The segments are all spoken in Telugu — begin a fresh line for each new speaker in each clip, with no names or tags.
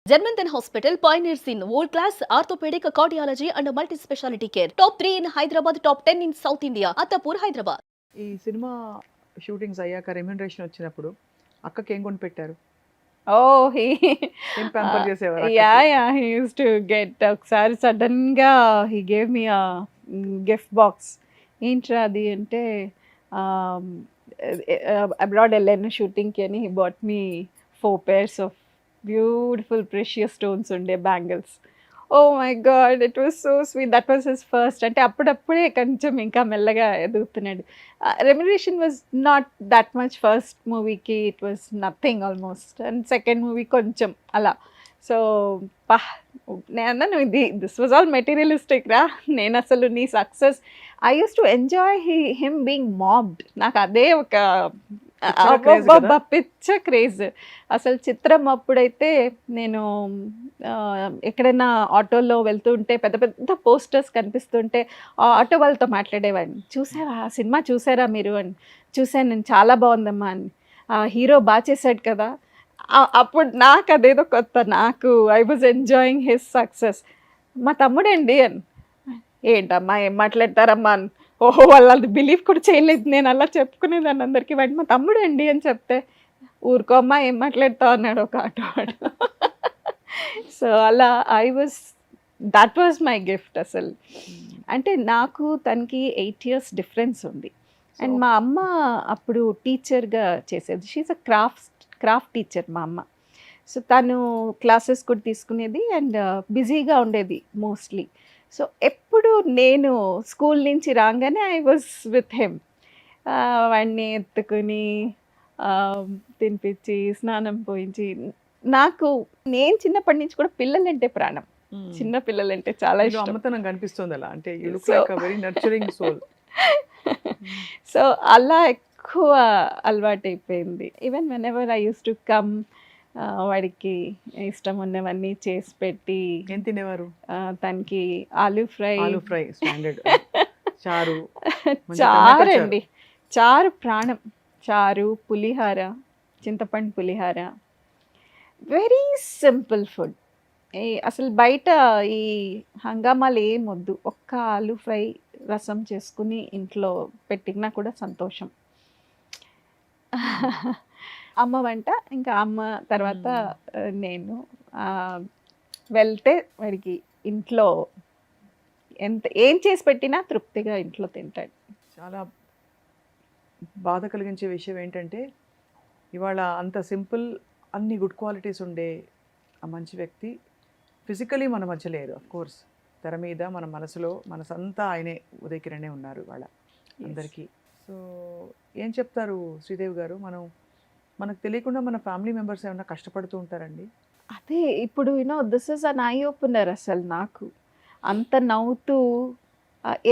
Germanton Hospital pioneers in world-class orthopedic cardiology and multi-specialty care. Top 3 in Hyderabad, top 10 in South India. Attapur, Hyderabad.
ఈ సినిమా షూటింగ్స్ అయ్యాక రెమ్యూనరేషన్ వచ్చినప్పుడు అక్కకి ఏం కొని పెట్టారు?
Oh, he
ఏం ప్యాంపర్ చేసేవారు
yeah,
అక్కకి?
yeah, he used to get ఒకసారి సడన్గా he gave me a gift box. ఏంట్రా అది అంటే అబ్రాడ్ వెళ్ళాను షూటింగ్కి అని he bought me 4 pairs of beautiful precious stones ఉండే bangles. Oh my god, it was so sweet. That was his first. అంటే అప్పుడప్పుడే కొంచెం ఇంకా మెల్లగా ఎదుగుతున్నాడు. Remuneration was not that much. First మూవీకి it was nothing almost, and second movie కొంచెం అలా. సో నేను అన్నాను, దిస్ వాజ్ ఆల్ మెటీరియలిస్టిక్ రా. నేను అసలు నీ success I use to enjoy him being mobbed. నాకు అదే ఒక పిచ్చ క్రేజ్. అసలు చిత్రం అప్పుడైతే నేను ఎక్కడైనా ఆటోలో వెళ్తుంటే పెద్ద పెద్ద పోస్టర్స్ కనిపిస్తుంటే ఆ ఆటో వాళ్ళతో మాట్లాడేవాడిని, చూసారా ఆ సినిమా చూసారా మీరు అని. చూసాను నేను, చాలా బాగుందమ్మా అని. ఆ హీరో బాగా చేశాడు కదా. అప్పుడు నాకు అదేదో కొత్త. నాకు I was enjoying his success. మా తమ్ముడండి అని. ఏంటమ్మా ఏం మాట్లాడతారమ్మా అని. ఓహో, వాళ్ళు అది బిలీవ్ కూడా చేయలేదు. నేను అలా చెప్పుకునేదాన్ని అందరికీ. వాడి మా తమ్ముడు అండి అని చెప్తే, ఊరుకో అమ్మా ఏం మాట్లాడతావు అన్నాడు ఒక ఆటోవాడు. సో అలా దట్ వాజ్ మై గిఫ్ట్ అసలు. అంటే నాకు తనకి 8 years డిఫరెన్స్ ఉంది. అండ్ మా అమ్మ అప్పుడు టీచర్గా చేసేది. షీఈ్ అ క్రాఫ్ట్ టీచర్ మా అమ్మ. సో తను క్లాసెస్ కూడా తీసుకునేది అండ్ బిజీగా ఉండేది మోస్ట్లీ. సో ఎప్పుడు నేను స్కూల్ నుంచి రాగానే ఐ వాజ్ విత్ హిమ్. వాడిని ఎత్తుకుని తినిపించి స్నానం పోయించి. నేను చిన్నప్పటి నుంచి కూడా పిల్లలంటే ప్రాణం. చిన్న పిల్లలంటే చాలా ఇష్టం.
అమ్మతనం కనిపిస్తుంది అలా. అంటే you look like a very nurturing soul.
So అలా ఎక్కువ అలవాటు అయిపోయింది. Even whenever I use to come, వాడికి ఇష్టం ఉన్నవన్నీ చేసి పెట్టి.
ఏం తినేవారు?
తనకి ఆలూ ఫ్రై
స్టాండర్డ్. చారు
అండి, చారు ప్రాణం. చారు, పులిహార, చింతపండు పులిహార, వెరీ సింపుల్ ఫుడ్. అసలు బయట ఈ హంగామాలు ఏం వద్దు. ఒక్క ఆలూ ఫ్రై రసం చేసుకుని ఇంట్లో పెట్టినా కూడా సంతోషం. అమ్మ వంట, ఇంకా అమ్మ తర్వాత నేను. వెళ్తే వాడికి ఇంట్లో ఏం చేసి పెట్టినా తృప్తిగా ఇంట్లో తింటాడు.
చాలా బాధ కలిగించే విషయం ఏంటంటే, ఇవాళ అంత సింపుల్, అన్ని గుడ్ క్వాలిటీస్ ఉండే ఆ మంచి వ్యక్తి ఫిజికలీ మన మధ్య లేరు. అఫ్ కోర్స్ తెర మీద మన మనసంతా ఆయనే, ఉదయ్ కిరణే ఉన్నారు వాళ్ళ అందరికీ. సో ఏం చెప్తారు శ్రీదేవి గారు? మనకు తెలియకుండా మన ఫ్యామిలీ మెంబర్స్ ఏమైనా కష్టపడుతూ ఉంటారండి?
అదే ఇప్పుడు this is an eye opener. అసలు నాకు అంత నవ్వుతూ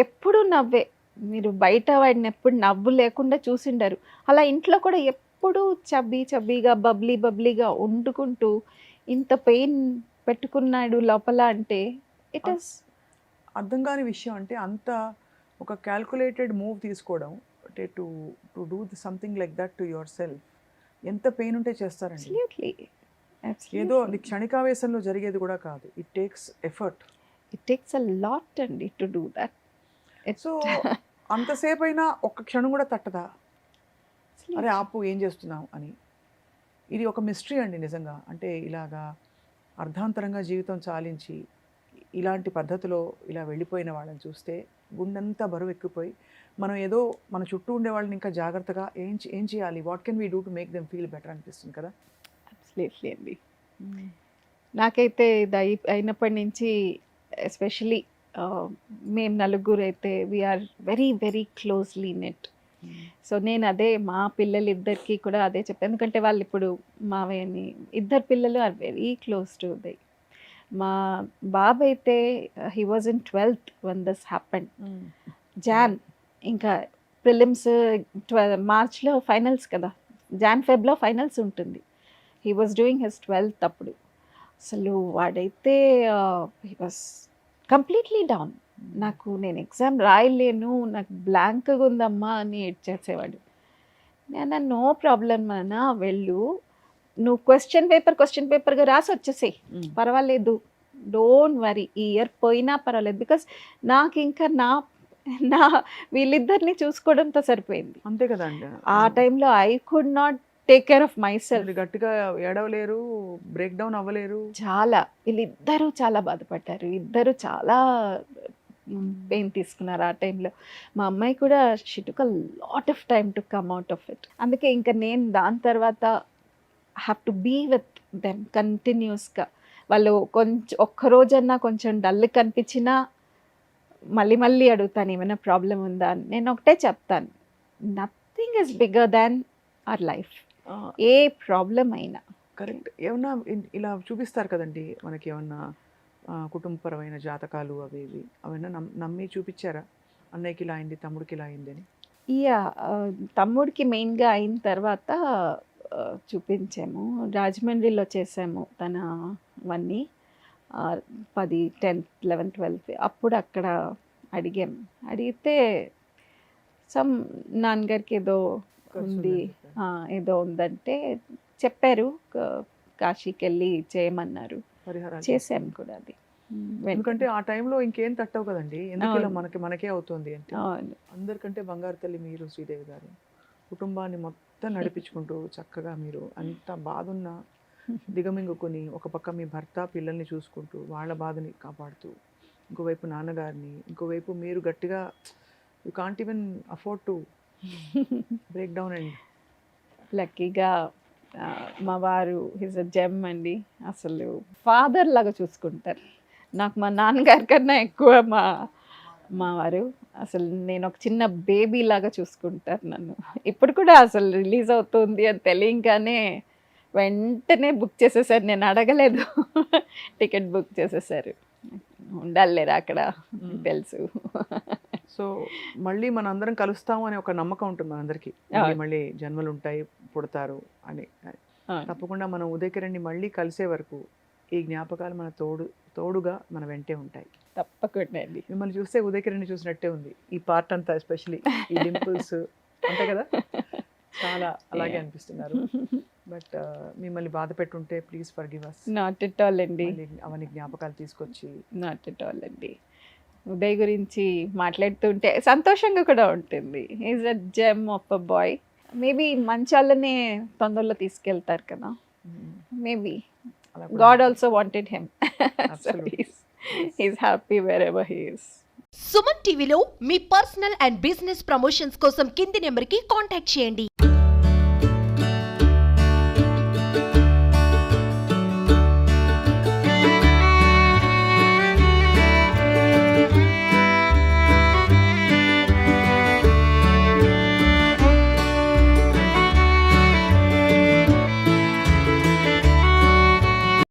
ఎప్పుడు నవ్వే. మీరు బయట వాడిని ఎప్పుడు నవ్వు లేకుండా చూసిండరు. అలా ఇంట్లో కూడా ఎప్పుడు చబ్బీగా బబ్లీగా వండుకుంటూ ఇంత పెయిన్ పెట్టుకున్నాడు లోపల అంటే ఇట్ ఈస్
అర్థం కాని విషయం. అంటే అంత ఒక క్యాల్కులేటెడ్ మూవ్ తీసుకోవడం, అంటే to do something like that to your self, ఎంత పెయిన్ ఉంటే చేస్తారండి. ఏదో అది క్షణికావేశంలో జరిగేది కూడా కాదు. It takes effort.
It takes a lot అండి టు డూ దట్.
సో అంతసేపు అయినా ఒక్క క్షణం కూడా తట్టదా? అరే ఆపు, ఏం చేస్తున్నావు అని. ఇది ఒక మిస్టరీ అండి నిజంగా. అంటే ఇలాగా అర్ధాంతరంగా జీవితం చాలించి ఇలాంటి పద్ధతిలో ఇలా వెళ్ళిపోయిన వాళ్ళని చూస్తే గుండెంతా బరువు ఎక్కిపోయి, మనం ఏదో మన చుట్టూ ఉండే వాళ్ళని ఇంకా జాగ్రత్తగా ఏం చేయాలి, what can we do to make them feel better అనిపిస్తుంది కదా.
అబ్సల్యూట్లీ అండి. నాకైతే ఇది అయినప్పటి నుంచి ఎస్పెషలీ మేము నలుగురు అయితే we are very very closely knit. సో నేను అదే మా పిల్లలిద్దరికీ కూడా అదే చెప్పాను. ఎందుకంటే వాళ్ళు ఇప్పుడు మావయ్యని, ఇద్దరు పిల్లలు are very close to Uday. మా బాబు అయితే he was in 12th when this happened. Jan ఇంకా ప్రిలిమ్స్ మార్చ్లో ఫైనల్స్ కదా, ఫెబ్లో ఫైనల్స్ ఉంటుంది. He was doing his 12th అప్పుడు. అసలు వాడైతే హీ వాజ్ కంప్లీట్లీ డౌన్. నేను ఎగ్జామ్ రాయలేను, నాకు బ్లాంక్గా ఉందమ్మా అని ఏడ్చేసేవాడు. నేను నో ప్రాబ్లం అన్నా, వెళ్ళు నువ్వు క్వశ్చన్ పేపర్గా రాసి వచ్చేసేయి, పర్వాలేదు, డోంట్ వరీ, ఈ ఇయర్ పోయినా పర్వాలేదు, బికాస్ నాకు ఇంకా నా నా వీళ్ళిద్దరిని చూసుకోవడంతో సరిపోయింది.
అంతే కదండి.
ఆ టైంలో I could not take care of my self.
మీరు గట్టిగా ఏడవలేరు, బ్రేక్ డౌన్ అవ్వలేరు.
చాలా, వీళ్ళిద్దరూ చాలా బాధపడ్డారు, ఇద్దరు చాలా పెయిన్ తీసుకున్నారు ఆ టైంలో. మా అమ్మాయి కూడా she took a lot of time to come out of it. అందుకే ఇంకా నేను దాని తర్వాత have to be with them కంటిన్యూస్గా. వాళ్ళు కొంచెం ఒక్కరోజన్నా కొంచెం డల్ కనిపించినా మళ్ళీ అడుగుతాను ఏమైనా ప్రాబ్లం ఉందా అని. నేను ఒకటే చెప్తాను, nothing is bigger than our life. A problem అయినా
కరెక్ట్. ఏమన్నా ఇలా చూపిస్తారు కదండి మనకి, ఏమన్నా కుటుంబపరమైన జాతకాలు అవి ఇవి అవన్నీ నమ్మి చూపించారా? అన్నయ్యకి ఇలా అయింది, తమ్ముడికి ఇలా అయింది అని.
యా, తమ్ముడికి మెయిన్గా అయిన తర్వాత చూపించాము. రాజమండ్రిలో చేసాము తనవన్నీ, 10, 10th, 11th, 12th. అప్పుడు అక్కడ అడిగితే సమ్ నాన్నగారికి ఏదో ఉంది, ఏదో ఉందంటే చెప్పారు, కాశీకి వెళ్ళి చేయమన్నారు,
పరిహారాలు
చేసాము కూడా అది.
ఎందుకంటే ఆ టైంలో ఇంకేం తట్టవు కదండి, ఎందుకు ఇలా మనకే అవుతుంది అంటే.
అవును.
అందరికంటే బంగారు తల్లి మీరు, శ్రీదేవి గారు. కుటుంబాన్ని మొత్తం నడిపించుకుంటూ చక్కగా మీరు అంత బాధున్న దిగమింగుకొని ఒక పక్క మీ భర్త పిల్లల్ని చూసుకుంటూ వాళ్ళ బాధని కాపాడుతూ, ఇంకోవైపు నాన్నగారిని, ఇంకోవైపు మీరు గట్టిగా you can't even afford to break down. And
లక్కీగా మా వారు హిజ్ అ జెమ్ అండి, అసలు ఫాదర్ లాగా చూసుకుంటారు. నాకు మా నాన్నగారి కన్నా ఎక్కువ మా వారు అసలు, నేను ఒక చిన్న బేబీ లాగా చూసుకుంటారు నన్ను. ఇప్పుడు కూడా అసలు రిలీజ్ అవుతుంది అని తెలియగానే వెంటనే బుక్ చేసేసారు, నేను అడగలేదు, టికెట్ బుక్ చేసేసారు. ఉండాలిలేరా అక్కడ, తెలుసు.
సో మళ్ళీ మన అందరం కలుస్తాము అనే ఒక నమ్మకం ఉంటుంది మనందరికీ, మళ్ళీ జన్మలు ఉంటాయి, పుడతారు అని. తప్పకుండా మనం ఉదయకిరణ్ని మళ్ళీ కలిసే వరకు ఈ జ్ఞాపకాలు మన తోడుగా మన వెంటే ఉంటాయి.
తప్పకుండా అండి.
మిమ్మల్ని చూస్తే ఉదయకిరణ్ని చూసినట్టే ఉంది ఈ పార్ట్ అంతా, ఎస్పెషలీ ఈ డింపుల్స్ అంతే కదా, చాలా అలాగే అనిపిస్తున్నారు. బట్ మిమ్మల్ని బాధ పెట్టుంటే please forgive us.
Not at all అండి,
అవన్నీ జ్ఞాపకాలు తీసుకొచ్చి.
నాట్ ఎట్ ఆల్ అండి. ఉదయ్ గురించి మాట్లాడుతుంటే సంతోషంగా కూడా ఉంటుంది. Is a gem of a boy. Maybe మంచాలనే తొందరలో తీసుకెళ్తారు కదా, maybe god also wanted him. He's happy wherever he is.
Suman టీవీలో మీ పర్సనల్ అండ్ బిజినెస్ ప్రమోషన్స్ కోసం కింది నెంబర్కి కాంటాక్ట్ చేయండి.